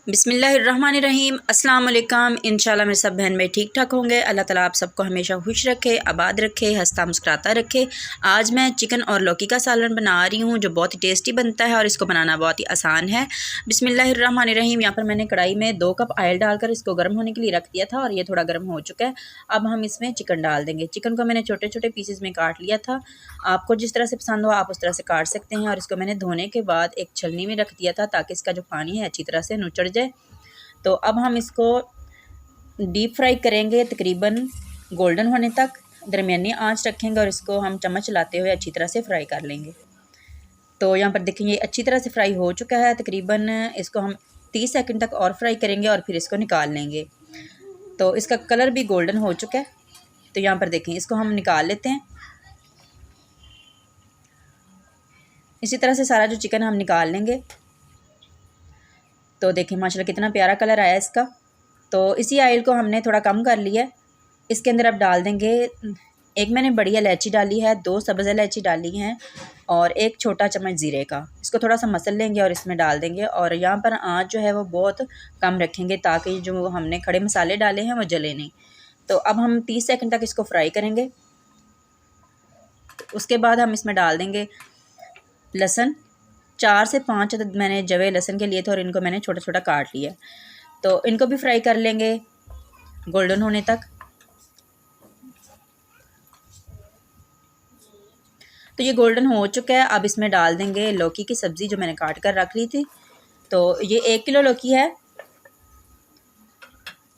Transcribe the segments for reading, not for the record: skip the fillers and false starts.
बिस्मिल्लाहिर्रहमानिर्रहीम अस्सलाम वालेकुम। इंशाल्लाह मेरे सब बहन भाई ठीक ठाक होंगे। अल्लाह ताला आप सबको हमेशा खुश रखे, आबाद रखे, हंसता मुस्कुराता रखे। आज मैं चिकन और लौकी का सालन बना रही हूँ जो बहुत ही टेस्टी बनता है और इसको बनाना बहुत ही आसान है। बिस्मिल्लाहिर्रहमानिर्रहीम। यहाँ पर मैंने कढ़ाई में 2 कप ऑयल डालकर इसको गर्म होने के लिए रख दिया था और ये थोड़ा गर्म हो चुका है। अब हम इसमें चिकन डाल देंगे। चिकन को मैंने छोटे छोटे पीसेस में काट लिया था। आपको जिस तरह से पसंद हो आप उस तरह से काट सकते हैं। और इसको मैंने धोने के बाद एक छलनी में रख दिया था ताकि इसका जो पानी है अच्छी तरह से नुचड़ जाए। तो अब हम इसको डीप फ्राई करेंगे तकरीबन गोल्डन होने तक। दरमियानी आंच रखेंगे और इसको हम चम्मच चलाते हुए अच्छी तरह से फ्राई कर लेंगे। तो यहाँ पर देखें ये अच्छी तरह से फ्राई हो चुका है। तकरीबन इसको हम 30 सेकंड तक और फ्राई करेंगे और फिर इसको निकाल लेंगे। तो इसका कलर भी गोल्डन हो चुका है। तो यहाँ पर देखें इसको हम निकाल लेते हैं। इसी तरह से सारा जो चिकन हम निकाल लेंगे। तो देखें माशाल्लाह कितना प्यारा कलर आया इसका। तो इसी ऑयल को हमने थोड़ा कम कर लिया। इसके अंदर अब डाल देंगे, एक मैंने बड़ी इलायची डाली है, 2 सब्ज़ इलायची डाली हैं और 1 छोटा चम्मच ज़ीरे का। इसको थोड़ा सा मसल लेंगे और इसमें डाल देंगे। और यहाँ पर आँच जो है वो बहुत कम रखेंगे ताकि जो हमने खड़े मसाले डाले हैं वो जले नहीं। तो अब हम 30 सेकंड तक इसको फ्राई करेंगे। उसके बाद हम इसमें डाल देंगे लहसुन। 4 से 5 अदद मैंने जवे लहसुन के लिए थे और इनको मैंने छोटा छोटा काट लिया। तो इनको भी फ्राई कर लेंगे गोल्डन होने तक। तो ये गोल्डन हो चुका है। अब इसमें डाल देंगे लौकी की सब्ज़ी जो मैंने काट कर रख ली थी। तो ये 1 किलो लौकी है,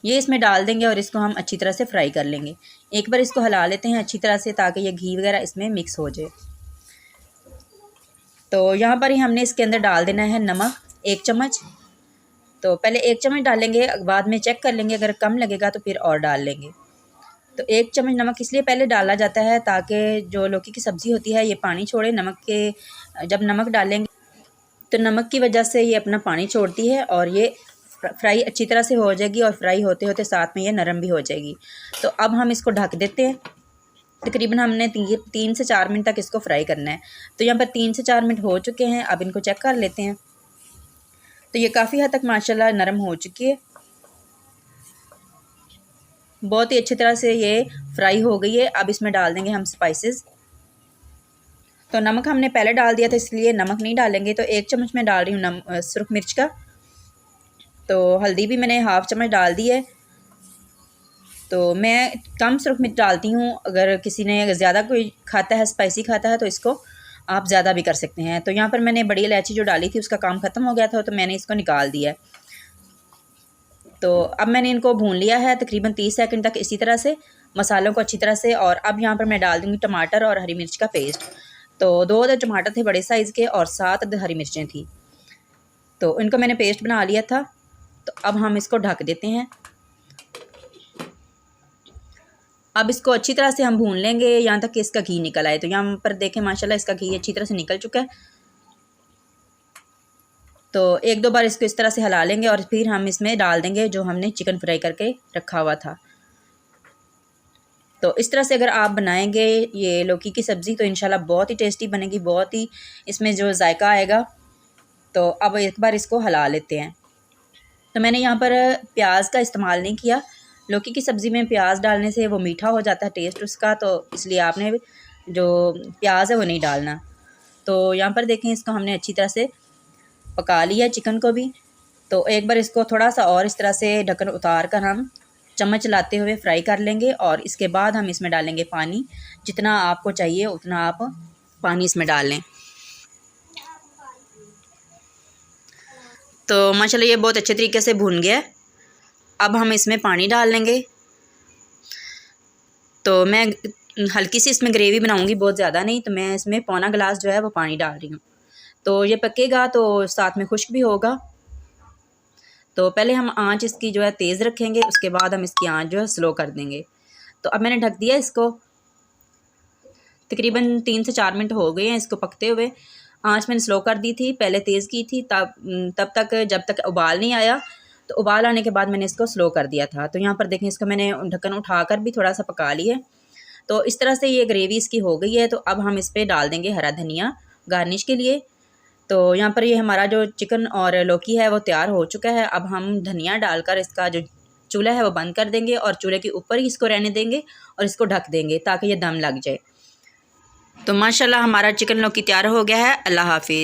ये इसमें डाल देंगे और इसको हम अच्छी तरह से फ्राई कर लेंगे। एक बार इसको हिला लेते हैं अच्छी तरह से ताकि ये घी वगैरह इसमें मिक्स हो जाए। तो यहाँ पर ही हमने इसके अंदर डाल देना है नमक 1 चम्मच। तो पहले 1 चम्मच डालेंगे, बाद में चेक कर लेंगे, अगर कम लगेगा तो फिर और डाल लेंगे। तो 1 चम्मच नमक इसलिए पहले डाला जाता है ताकि जो लौकी की सब्ज़ी होती है ये पानी छोड़े। जब नमक डालेंगे तो नमक की वजह से ये अपना पानी छोड़ती है और ये फ्राई अच्छी तरह से हो जाएगी और फ्राई होते होते साथ में ये नरम भी हो जाएगी। तो अब हम इसको ढक देते हैं। तकरीबन हमने 3 से 4 मिनट तक इसको फ्राई करना है। तो यहाँ पर 3 से 4 मिनट हो चुके हैं। अब इनको चेक कर लेते हैं। तो ये काफ़ी हद तक माशाल्लाह नरम हो चुकी है, बहुत ही अच्छी तरह से ये फ्राई हो गई है। अब इसमें डाल देंगे हम स्पाइसेस। तो नमक हमने पहले डाल दिया था इसलिए नमक नहीं डालेंगे। तो 1 चम्मच में डाल रही हूँ सुरख मिर्च का। तो हल्दी भी मैंने हाफ़ चम्मच डाल दी है। तो मैं कम सुरख मिर्च डालती हूँ। अगर किसी ने ज़्यादा कोई खाता है, स्पाइसी खाता है, तो इसको आप ज़्यादा भी कर सकते हैं। तो यहाँ पर मैंने बड़ी इलायची जो डाली थी उसका काम ख़त्म हो गया था तो मैंने इसको निकाल दिया है। तो अब मैंने इनको भून लिया है तकरीबन 30 सेकंड तक इसी तरह से मसालों को अच्छी तरह से। और अब यहाँ पर मैं डाल दूँगी टमाटर और हरी मिर्च का पेस्ट। तो 2 अदद टमाटर थे बड़े साइज़ के और 7 अदद हरी मिर्चें थी। तो इनको मैंने पेस्ट बना लिया था। तो अब हम इसको ढक देते हैं। अब इसको अच्छी तरह से हम भून लेंगे यहाँ तक कि इसका घी निकल आए। तो यहाँ पर देखें माशाल्लाह इसका घी अच्छी तरह से निकल चुका है। तो 1-2 बार इसको इस तरह से हिला लेंगे और फिर हम इसमें डाल देंगे जो हमने चिकन फ्राई करके रखा हुआ था। तो इस तरह से अगर आप बनाएंगे ये लौकी की सब्ज़ी तो इंशाल्लाह बहुत ही टेस्टी बनेगी, बहुत ही इसमें जो जायका आएगा। तो अब एक बार इसको हिला लेते हैं। तो मैंने यहाँ पर प्याज का इस्तेमाल नहीं किया। लौकी की सब्ज़ी में प्याज डालने से वो मीठा हो जाता है टेस्ट उसका, तो इसलिए आपने जो प्याज है वो नहीं डालना। तो यहाँ पर देखें इसको हमने अच्छी तरह से पका लिया चिकन को भी। तो एक बार इसको थोड़ा सा और इस तरह से ढक्कन उतार कर हम चम्मच चलाते हुए फ्राई कर लेंगे। और इसके बाद हम इसमें डालेंगे पानी। जितना आपको चाहिए उतना आप पानी इसमें डाल लें। तो माशाल्लाह ये बहुत अच्छे तरीके से भुन गया है। अब हम इसमें पानी डाल लेंगे। तो मैं हल्की सी इसमें ग्रेवी बनाऊंगी, बहुत ज़्यादा नहीं। तो मैं इसमें पौना गिलास जो है वो पानी डाल रही हूँ। तो ये पकेगा तो साथ में खुश्क भी होगा। तो पहले हम आंच इसकी जो है तेज़ रखेंगे, उसके बाद हम इसकी आंच जो है स्लो कर देंगे। तो अब मैंने ढक दिया इसको। तकरीबन 3 से 4 मिनट हो गए हैं इसको पकते हुए। आंच मैंने स्लो कर दी थी, पहले तेज़ की थी तब तक जब तक उबाल नहीं आया। तो उबाल आने के बाद मैंने इसको स्लो कर दिया था। तो यहाँ पर देखें इसको मैंने ढक्कन उठाकर भी थोड़ा सा पका लिया। तो इस तरह से ये ग्रेवी इसकी हो गई है। तो अब हम इस पर डाल देंगे हरा धनिया गार्निश के लिए। तो यहाँ पर ये हमारा जो चिकन और लौकी है वो तैयार हो चुका है। अब हम धनिया डालकर इसका जो चूल्हा है वो बंद कर देंगे और चूल्हे के ऊपर ही इसको रहने देंगे और इसको ढक देंगे ताकि ये दम लग जाए। तो माशाल्लाह हमारा चिकन लौकी तैयार हो गया है। अल्लाह हाफिज़।